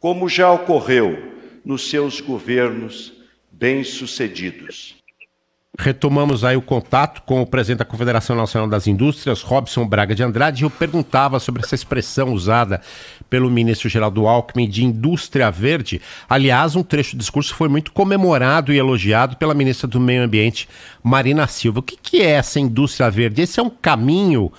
como já ocorreu nos seus governos bem-sucedidos. Retomamos aí o contato com o presidente da Confederação Nacional das Indústrias, Robson Braga de Andrade, e eu perguntava sobre essa expressão usada pelo ministro Geraldo Alckmin de indústria verde. Aliás, um trecho do discurso foi muito comemorado e elogiado pela ministra do Meio Ambiente, Marina Silva. O que é essa indústria verde? Esse é um caminho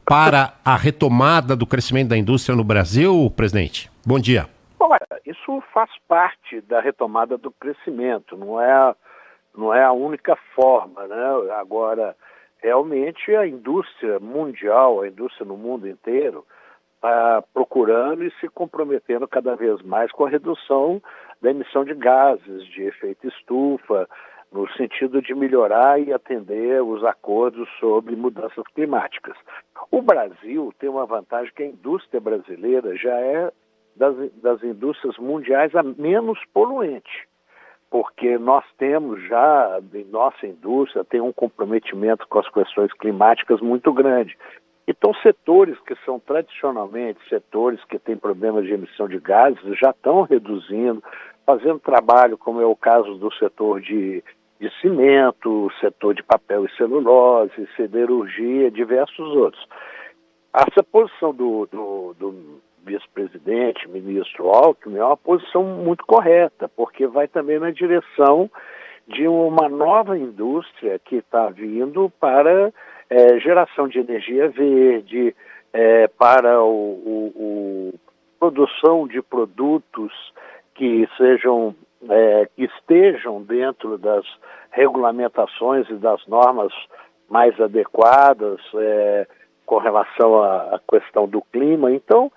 para a retomada do crescimento da indústria no Brasil, presidente? Bom dia. Olha, isso faz parte da retomada do crescimento, não é a única forma, né? Agora, realmente a indústria mundial, a indústria no mundo inteiro, está procurando e se comprometendo cada vez mais com a redução da emissão de gases de efeito estufa, no sentido de melhorar e atender os acordos sobre mudanças climáticas. O Brasil tem uma vantagem que a indústria brasileira já é das indústrias mundiais a menos poluente, porque nós temos já, em nossa indústria, tem um comprometimento com as questões climáticas muito grande. Então, setores que são tradicionalmente setores que têm problemas de emissão de gases já estão reduzindo, fazendo trabalho, como é o caso do setor de cimento, setor de papel e celulose, siderurgia, diversos outros. Essa posição do vice-presidente, ministro Alckmin, é uma posição muito correta, porque vai também na direção de uma nova indústria que está vindo para geração de energia verde, para produção de produtos que que estejam dentro das regulamentações e das normas mais adequadas com relação à questão do clima. Então,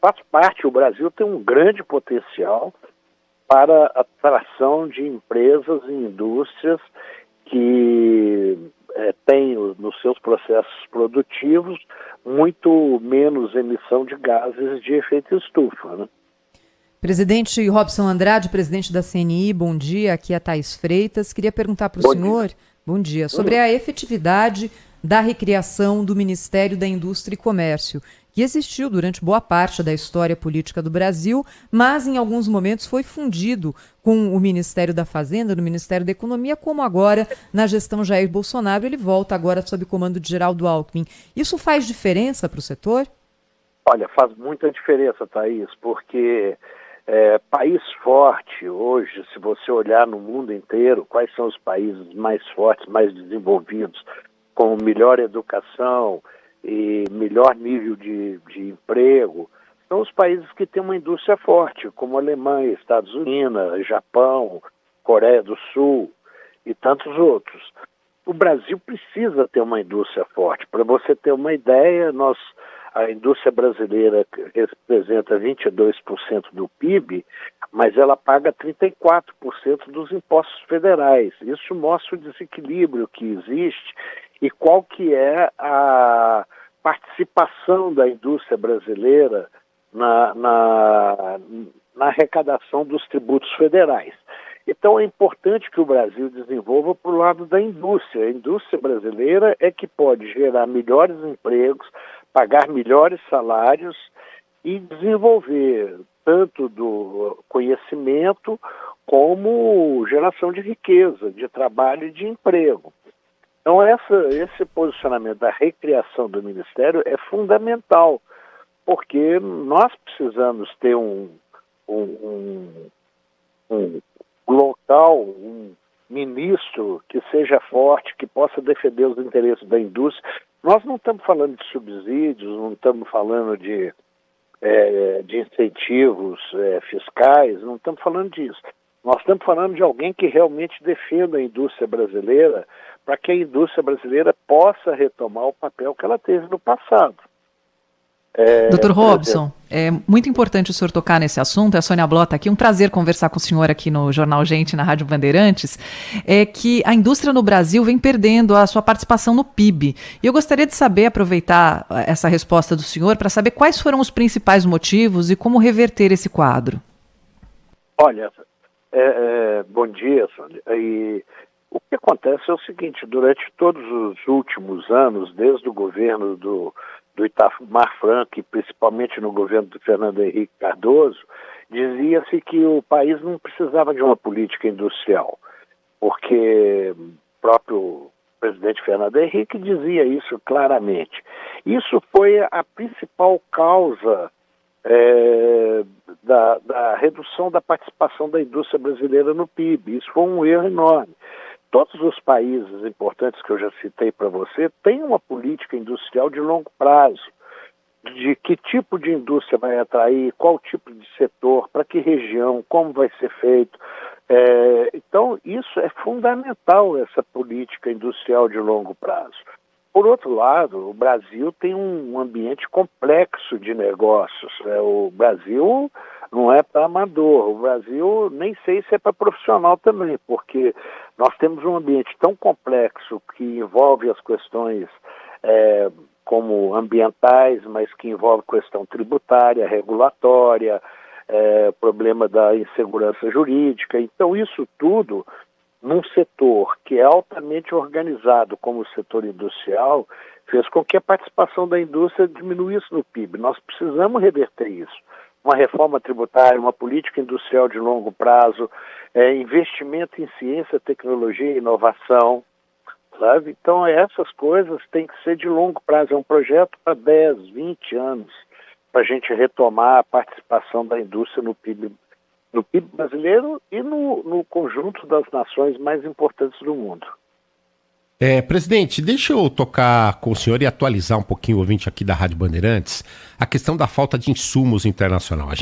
faz parte, o Brasil tem um grande potencial para a atração de empresas e indústrias que têm nos seus processos produtivos muito menos emissão de gases de efeito estufa, né? Presidente Robson Andrade, presidente da CNI, bom dia. Aqui é a Thaís Freitas. Queria perguntar para o senhor, bom dia, sobre a efetividade da recriação do Ministério da Indústria e Comércio, que existiu durante boa parte da história política do Brasil, mas em alguns momentos foi fundido com o Ministério da Fazenda, no Ministério da Economia, como agora na gestão Jair Bolsonaro. Ele volta agora sob comando de Geraldo Alckmin. Isso faz diferença para o setor? Olha, faz muita diferença, Thaís, porque país forte hoje, se você olhar no mundo inteiro, quais são os países mais fortes, mais desenvolvidos, com melhor educação e melhor nível de emprego, são os países que têm uma indústria forte, como Alemanha, Estados Unidos, Japão, Coreia do Sul e tantos outros. O Brasil precisa ter uma indústria forte. Para você ter uma ideia, a indústria brasileira representa 22% do PIB, mas ela paga 34% dos impostos federais. Isso mostra o desequilíbrio que existe e qual que é a participação da indústria brasileira na arrecadação dos tributos federais. Então é importante que o Brasil desenvolva para o lado da indústria. A indústria brasileira é que pode gerar melhores empregos, pagar melhores salários e desenvolver tanto do conhecimento como geração de riqueza, de trabalho e de emprego. Então esse posicionamento da recriação do Ministério é fundamental, porque nós precisamos ter um local, um ministro que seja forte, que possa defender os interesses da indústria. Nós não estamos falando de subsídios, não estamos falando de incentivos fiscais, não estamos falando disso. Nós estamos falando de alguém que realmente defenda a indústria brasileira, para que a indústria brasileira possa retomar o papel que ela teve no passado. Dr. Robson, é muito importante o senhor tocar nesse assunto. É a Sônia Blota aqui. Um prazer conversar com o senhor aqui no Jornal Gente, na Rádio Bandeirantes. É que a indústria no Brasil vem perdendo a sua participação no PIB. E eu gostaria de saber, aproveitar essa resposta do senhor, para saber quais foram os principais motivos e como reverter esse quadro. Olha, bom dia, Sônia. E o que acontece é o seguinte: durante todos os últimos anos, desde o governo do do Itamar Franco, e principalmente no governo do Fernando Henrique Cardoso, dizia-se que o país não precisava de uma política industrial, porque o próprio presidente Fernando Henrique dizia isso claramente. Isso foi a principal causa da redução da participação da indústria brasileira no PIB. Isso foi um erro enorme. Todos os países importantes que eu já citei para você têm uma política industrial de longo prazo, de que tipo de indústria vai atrair, qual tipo de setor, para que região, como vai ser feito. Então, isso é fundamental, essa política industrial de longo prazo. Por outro lado, o Brasil tem um ambiente complexo de negócios. O Brasil não é para amador, o Brasil nem sei se é para profissional também, porque nós temos um ambiente tão complexo que envolve as questões como ambientais, mas que envolve questão tributária, regulatória, problema da insegurança jurídica. Então, isso tudo, num setor que é altamente organizado como o setor industrial, fez com que a participação da indústria diminuísse no PIB. Nós precisamos reverter isso. Uma reforma tributária, uma política industrial de longo prazo, investimento em ciência, tecnologia e inovação, sabe? Então, essas coisas têm que ser de longo prazo. É um projeto para 10, 20 anos, para a gente retomar a participação da indústria no PIB brasileiro e no conjunto das nações mais importantes do mundo. Presidente, deixa eu tocar com o senhor e atualizar um pouquinho o ouvinte aqui da Rádio Bandeirantes a questão da falta de insumos internacionais.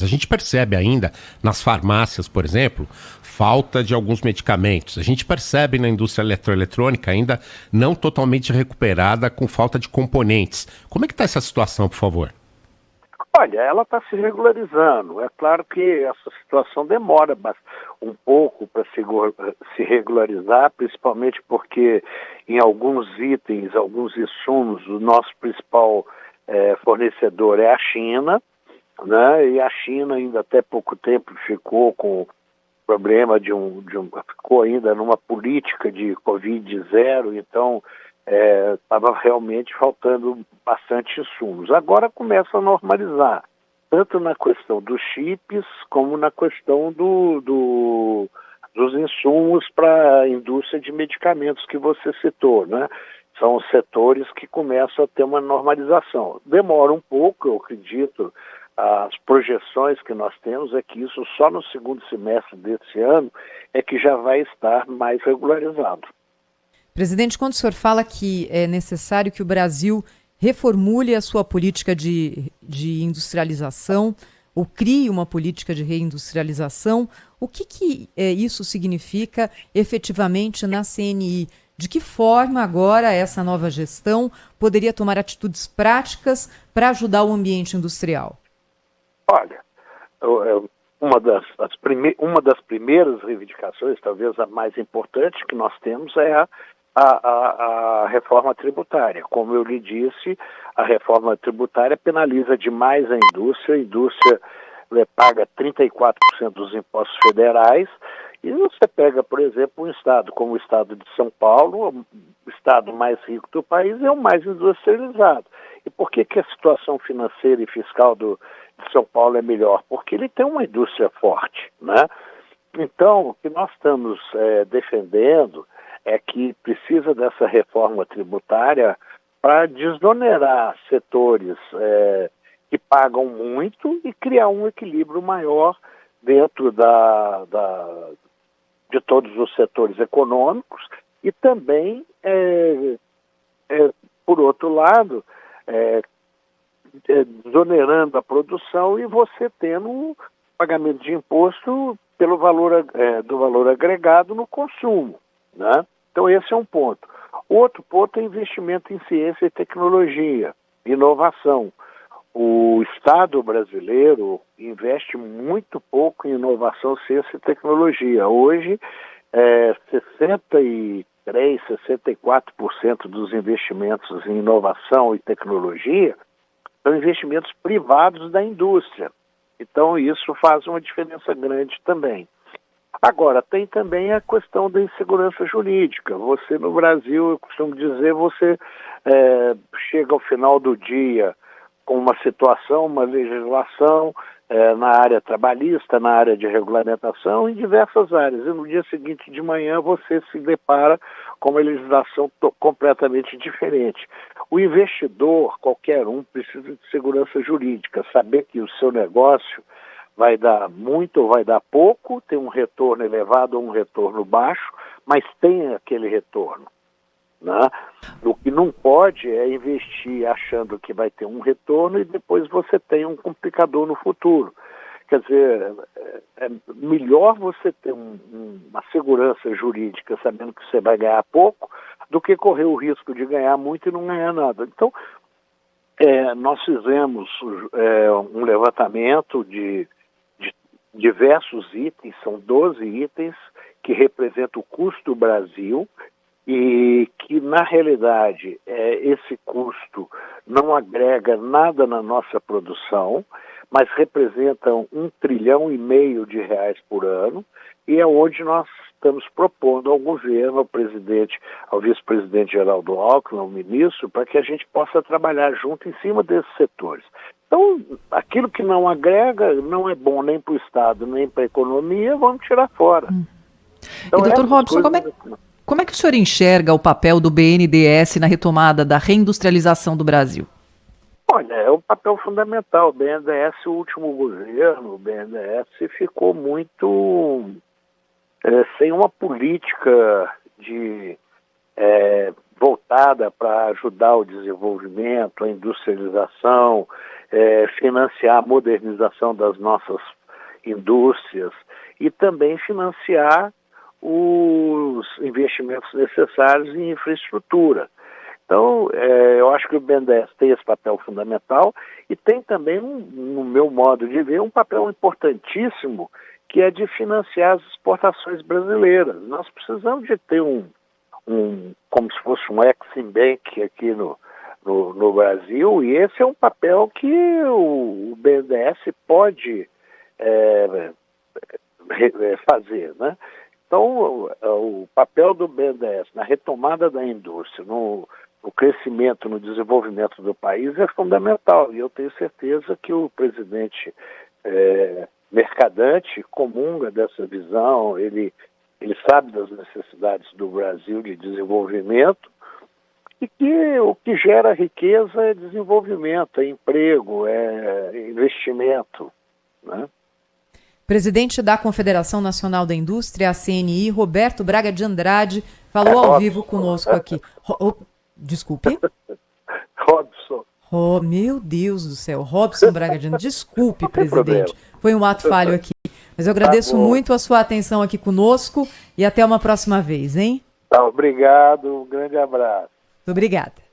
A gente percebe ainda nas farmácias, por exemplo, falta de alguns medicamentos. A gente percebe na indústria eletroeletrônica ainda não totalmente recuperada, com falta de componentes. Como é que está essa situação, por favor? Olha, ela está se regularizando. É claro que essa situação demora um pouco para se regularizar, principalmente porque em alguns itens, alguns insumos, o nosso principal fornecedor é a China, né? E a China ainda até pouco tempo ficou com problema ficou ainda numa política de Covid zero, então estava realmente faltando bastante insumos. Agora começa a normalizar, tanto na questão dos chips, como na questão dos insumos para a indústria de medicamentos que você citou, né? São os setores que começam a ter uma normalização. Demora um pouco, eu acredito. As projeções que nós temos é que isso só no segundo semestre desse ano é que já vai estar mais regularizado. Presidente, quando o senhor fala que é necessário que o Brasil reformule a sua política de industrialização, ou crie uma política de reindustrialização, o que isso significa efetivamente na CNI? De que forma agora essa nova gestão poderia tomar atitudes práticas para ajudar o ambiente industrial? Olha, uma das primeiras reivindicações, talvez a mais importante que nós temos, é a reforma tributária. Como eu lhe disse, a reforma tributária penaliza demais a indústria paga 34% dos impostos federais, e você pega, por exemplo, um estado como o estado de São Paulo, o estado mais rico do país, é o mais industrializado. E por que a situação financeira e fiscal de São Paulo é melhor? Porque ele tem uma indústria forte, né? Então, o que nós estamos defendendo é que precisa dessa reforma tributária para desonerar setores que pagam muito e criar um equilíbrio maior dentro de todos os setores econômicos e também, por outro lado, desonerando a produção e você tendo um pagamento de imposto pelo do valor agregado no consumo, né? Então esse é um ponto. Outro ponto é investimento em ciência e tecnologia, inovação. O Estado brasileiro investe muito pouco em inovação, ciência e tecnologia. Hoje, 64% dos investimentos em inovação e tecnologia são investimentos privados da indústria. Então, isso faz uma diferença grande também. Agora, tem também a questão da insegurança jurídica. Você, no Brasil, eu costumo dizer, você chega ao final do dia com uma situação, uma legislação na área trabalhista, na área de regulamentação, em diversas áreas. E no dia seguinte de manhã você se depara com uma legislação completamente diferente. O investidor, qualquer um, precisa de segurança jurídica, saber que o seu negócio vai dar muito ou vai dar pouco, tem um retorno elevado ou um retorno baixo, mas tem aquele retorno, né? O que não pode é investir achando que vai ter um retorno e depois você tem um complicador no futuro. Quer dizer, é melhor você ter uma segurança jurídica sabendo que você vai ganhar pouco do que correr o risco de ganhar muito e não ganhar nada. Então, nós fizemos um levantamento de diversos itens, são 12 itens que representam o custo do Brasil e que, na realidade, esse custo não agrega nada na nossa produção, mas representam R$ 1,5 trilhão de reais por ano, e é onde nós estamos propondo ao governo, ao presidente, ao vice-presidente Geraldo Alckmin, ao ministro, para que a gente possa trabalhar junto em cima desses setores. Então, aquilo que não agrega não é bom nem para o Estado, nem para a economia, vamos tirar fora. Então, e, doutor Robson, como é que o senhor enxerga o papel do BNDES na retomada da reindustrialização do Brasil? Olha, é um papel fundamental. O BNDES, o último governo, o BNDES ficou muito sem uma política voltada para ajudar o desenvolvimento, a industrialização, financiar a modernização das nossas indústrias e também financiar os investimentos necessários em infraestrutura. Então, eu acho que o BNDES tem esse papel fundamental e tem também, no meu modo de ver, um papel importantíssimo que é de financiar as exportações brasileiras. Nós precisamos de ter como se fosse um Exim Bank aqui no Brasil, e esse é um papel que o BNDES pode fazer, né? Então, o papel do BNDES na retomada da indústria, no crescimento, no desenvolvimento do país é fundamental, e eu tenho certeza que o presidente Mercadante comunga dessa visão, ele sabe das necessidades do Brasil de desenvolvimento e que o que gera riqueza é desenvolvimento, é emprego, é investimento, né? Presidente da Confederação Nacional da Indústria, a CNI, Roberto Braga de Andrade, falou ao vivo conosco aqui. Desculpe? Robson. Oh, meu Deus do céu, Robson Braga de Andrade. Desculpe, presidente. Foi um ato falho aqui. Mas eu agradeço muito a sua atenção aqui conosco e até uma próxima vez, hein? Tá, obrigado, um grande abraço. Muito obrigada.